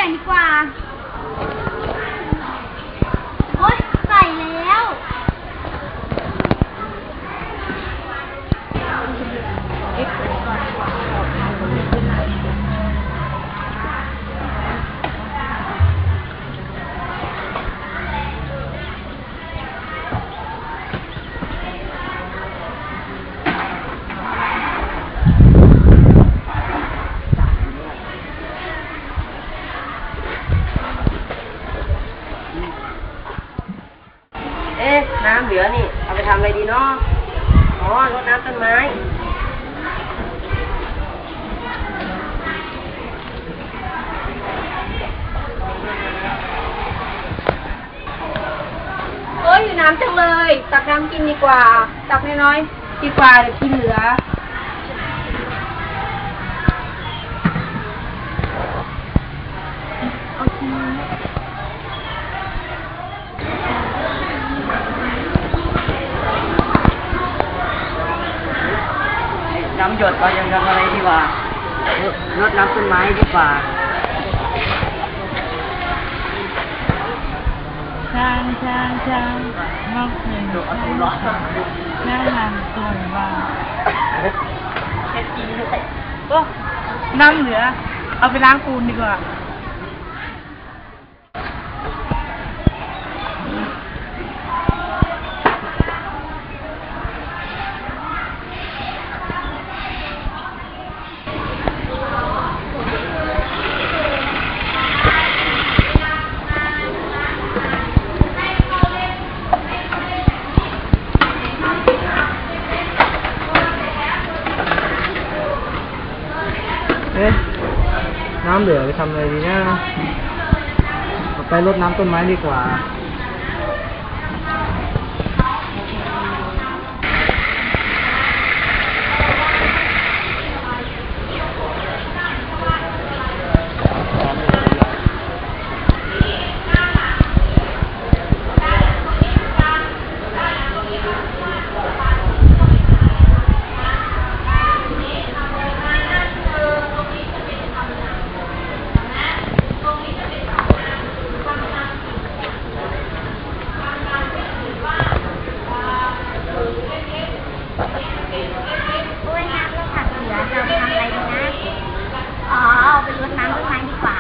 งดีกว่าโอ๊ยใส่แล้วน้ำเหลือนี่เอาไปทำอะไรดีเนาะอ๋อรดน้ำต้นไม้โอ้ยอยู่น้ำจังเลยตักน้ำกินดีกว่าตักน้อยๆดีกว่าเดี๋ยวกินเหลือน้ำหยดเรายังทำอะไรดีกว่ารดน้ำต้นไม้ดีกว่าช้างมากเลยน่าทานตัวบ้างก็น้ำเหลือเอาไปล้างปูนดีกว่าน้ำเหลือไปทำอะไรดีนะเอาไปรดน้ำต้นไม้ดีกว่ารดน้ำต้นไม้ดีกว่า